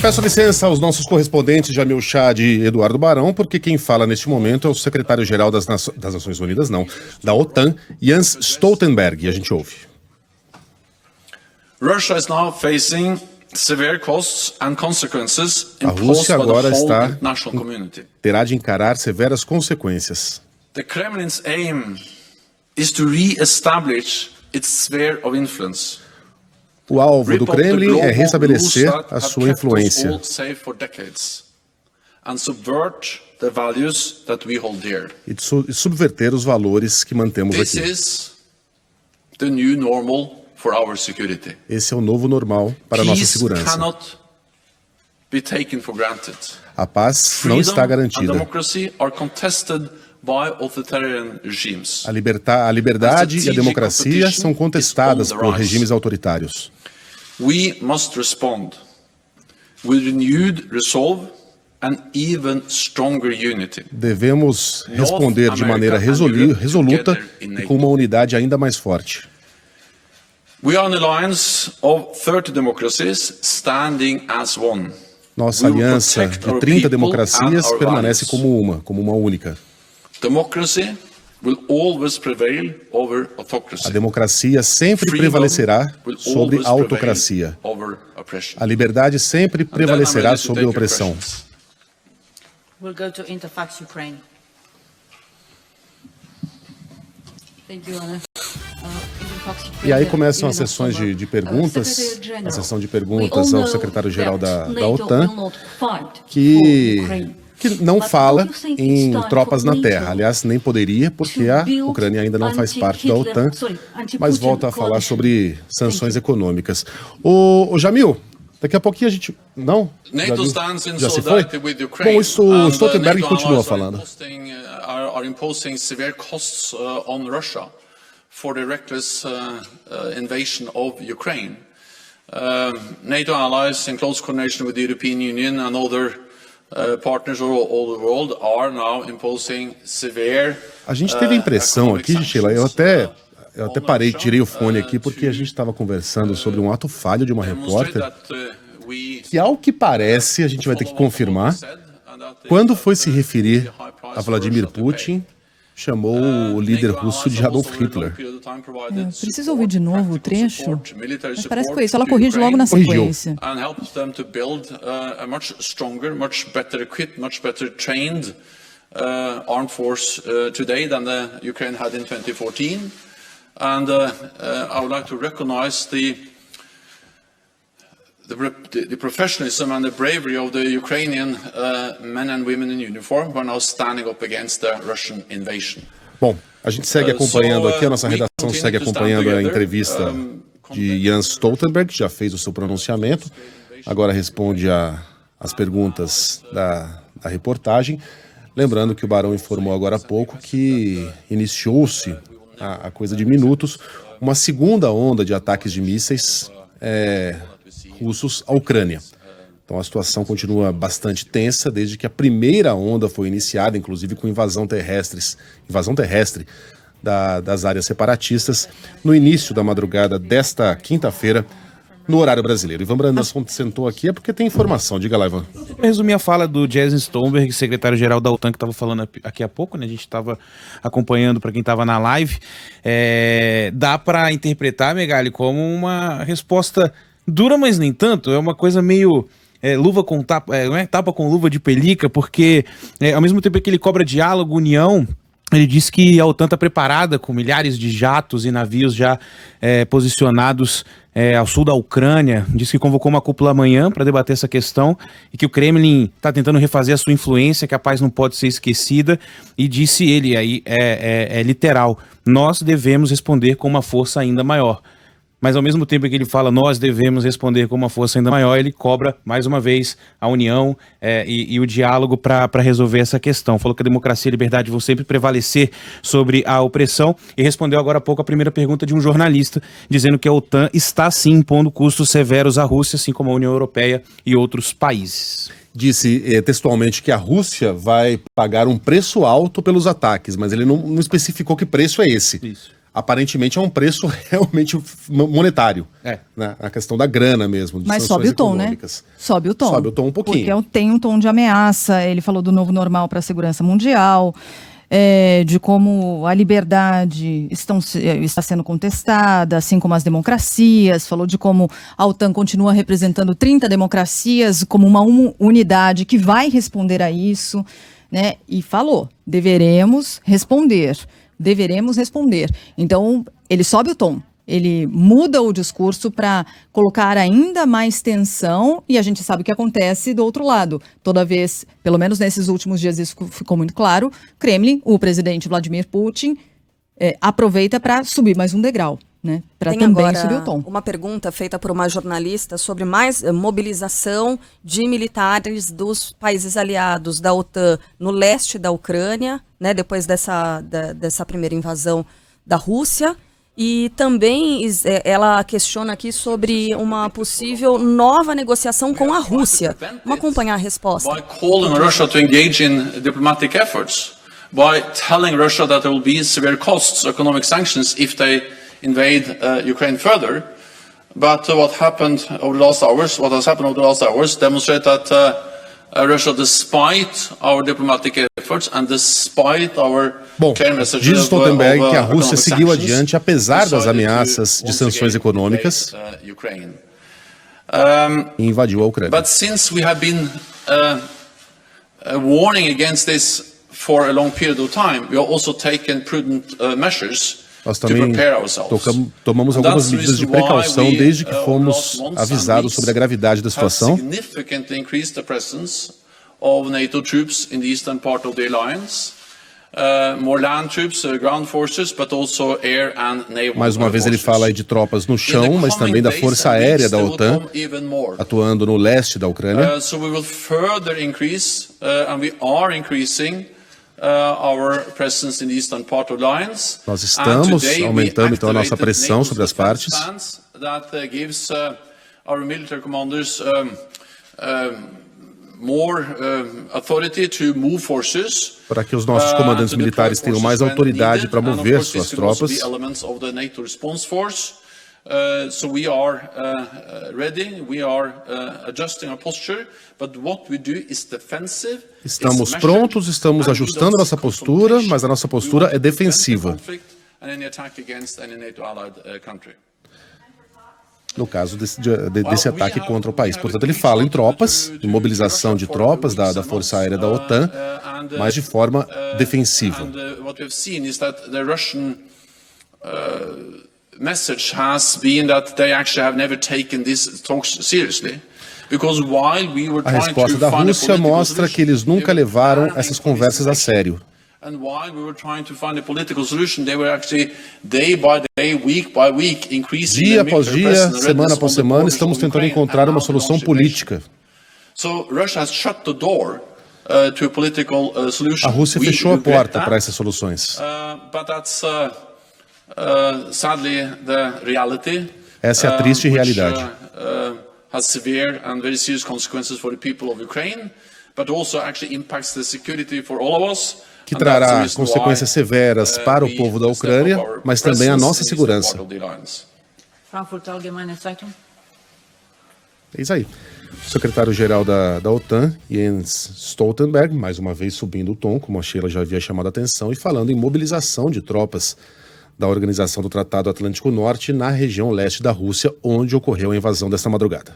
Peço licença aos nossos correspondentes Jamil Chad e Eduardo Barão, porque quem fala neste momento é o secretário-geral das Nações Unidas, da OTAN, Jens Stoltenberg, e a gente ouve. Russia is now facing severe costs and consequences A Rússia imposed by agora the whole international community. terá de encarar severas consequências. The Kremlin's aim is to re-establish its sphere of influence. O alvo do Kremlin é restabelecer a sua influência. E subverter os valores que mantemos aqui. Esse é o novo normal para a nossa segurança. A paz não está garantida. A liberdade e a democracia são contestadas por regimes autoritários. We must respond with renewed resolve and even stronger unity. Devemos responder de maneira resoluta e com uma unidade ainda mais forte. We are an alliance of 30 democracies standing as one. Nossa aliança de 30 democracias permanece como uma única. Democracy will always prevail over autocracy. A democracia sempre prevalecerá sobre a autocracia. A liberdade sempre prevalecerá sobre a opressão. We'll go to Interfax Ukraine. Thank you, Anna. E aí começam as sessões de perguntas, a sessão de perguntas ao secretário-geral da OTAN, que não fala em tropas na terra. Aliás, nem poderia, porque a Ucrânia ainda não faz parte da OTAN, mas volta a falar sobre sanções econômicas. O Jamil, daqui a pouquinho a gente... Não? Já se foi? Bom, o Stoltenberg continua falando. Are imposing severe costs on Russia for the reckless invasion of Ukraine. NATO allies, in close coordination with the European Union and other partners all the world, are now imposing severe. A gente teve a impressão aqui, Sheila, eu até parei, tirei o fone aqui porque a gente estava conversando sobre um ato falho de uma repórter que, ao que parece, a gente vai ter que confirmar, quando foi se referir a Vladimir Putin, chamou o líder russo de Adolf Hitler. Preciso ouvir de novo o trecho, mas parece que foi isso. Ela corrige logo na sequência. Armed force today than the Ukraine had in 2014, and I would like to recognize the professionalism and the bravery of the Ukrainian men and women in uniform who are now standing up against the Russian invasion. Bom, a gente segue acompanhando aqui, a nossa redação segue acompanhando a entrevista de Jens Stoltenberg, que já fez o seu pronunciamento, agora responde às perguntas da reportagem. Lembrando que o Barão informou agora há pouco que iniciou-se, a coisa de minutos, uma segunda onda de ataques de mísseis russos à Ucrânia. Então a situação continua bastante tensa desde que a primeira onda foi iniciada, inclusive com invasão terrestre das áreas separatistas, no início da madrugada desta quinta-feira, no horário brasileiro. Ivan Brandasson sentou aqui porque tem informação. Diga lá, Ivan. Eu resumi a fala do Jens Stoltenberg, secretário-geral da OTAN, que estava falando aqui há pouco, né? A gente estava acompanhando para quem estava na live. Dá para interpretar, Megali, como uma resposta dura, mas nem tanto. É uma coisa meio luva com tapa, tapa com luva de pelica, porque ao mesmo tempo que ele cobra diálogo, união, ele disse que a OTAN está preparada com milhares de jatos e navios já posicionados ao sul da Ucrânia. Disse que convocou uma cúpula amanhã para debater essa questão e que o Kremlin está tentando refazer a sua influência, que a paz não pode ser esquecida, e disse ele, aí é literal, nós devemos responder com uma força ainda maior. Mas ao mesmo tempo que ele fala nós devemos responder com uma força ainda maior, ele cobra mais uma vez a união e o diálogo para resolver essa questão. Falou que a democracia e a liberdade vão sempre prevalecer sobre a opressão e respondeu agora há pouco a primeira pergunta de um jornalista, dizendo que a OTAN está sim impondo custos severos à Rússia, assim como a União Europeia e outros países. Disse textualmente que a Rússia vai pagar um preço alto pelos ataques, mas ele não especificou que preço é esse. Isso. aparentemente é um preço realmente monetário. Né? A questão da grana mesmo. Mas sobe o tom, econômicas. né? Sobe o tom. Sobe o tom um pouquinho. Porque tem um tom de ameaça. Ele falou do novo normal para a segurança mundial, de como a liberdade está sendo contestada, assim como as democracias. Falou de como a OTAN continua representando 30 democracias como uma unidade que vai responder a isso, né? E falou, deveremos responder. Então, ele sobe o tom. Ele muda o discurso para colocar ainda mais tensão, e a gente sabe o que acontece do outro lado. Toda vez, pelo menos nesses últimos dias isso ficou muito claro, Kremlin, o presidente Vladimir Putin, aproveita para subir mais um degrau, né? Para também subir o tom. Uma pergunta feita por uma jornalista sobre mais mobilização de militares dos países aliados da OTAN no leste da Ucrânia, né, depois dessa primeira invasão da Rússia. E também ela questiona aqui sobre uma possível nova negociação com a Rússia. Vamos acompanhar a resposta. By calling Russia to engage in diplomatic efforts, by telling Russia that there will be severe costs, economic sanctions, if they invade Ukraine further. But what has happened over the last hours, demonstrate that Russia, despite our diplomatic efforts and despite our clear message diz Stoltenberg que a Rússia seguiu adiante apesar das ameaças de sanções econômicas e invadiu a Ucrânia. But since we have been warning against this for a long period of time, we have also taken prudent measures. Nós também tomamos algumas medidas de precaução desde que fomos avisados sobre a gravidade da situação. Mais uma vez ele fala aí de tropas no chão, mas também da força aérea da OTAN, atuando no leste da Ucrânia. Nós estamos aumentando então a nossa pressão sobre as partes. Para que os nossos comandantes militares tenham mais autoridade para mover suas tropas. So we are ready, we are adjusting our posture, but what we do is defensive. Estamos prontos, estamos ajustando nossa postura, mas a nossa postura é defensiva. No caso desse ataque contra o país. Portanto, ele fala em tropas, em mobilização de tropas da Força Aérea da OTAN, mas de forma defensiva. Message has been that they actually have never taken these talks seriously. Because while we were a resposta da Rússia mostra que eles nunca levaram essas conversas a sério. And while we were trying to find a political solution, they were actually day by day, week by week, increasing dia após dia, semana após semana, estamos tentando encontrar uma solução política. So Russia has shut the door to a political solution. A Rússia fechou a porta para essas soluções. But that's sadly the reality. Essa é a triste realidade. Has severe and very serious consequences for the people of Ukraine, but also actually impacts the security for all of us. Que trará consequências severas para o povo da Ucrânia, mas também a nossa segurança. Frankfurt Allgemeine Zeitung. É isso aí. O secretário-geral da OTAN, Jens Stoltenberg, mais uma vez subindo o tom, como a Sheila já havia chamado a atenção, e falando em mobilização de tropas da Organização do Tratado Atlântico Norte na região leste da Rússia, onde ocorreu a invasão desta madrugada.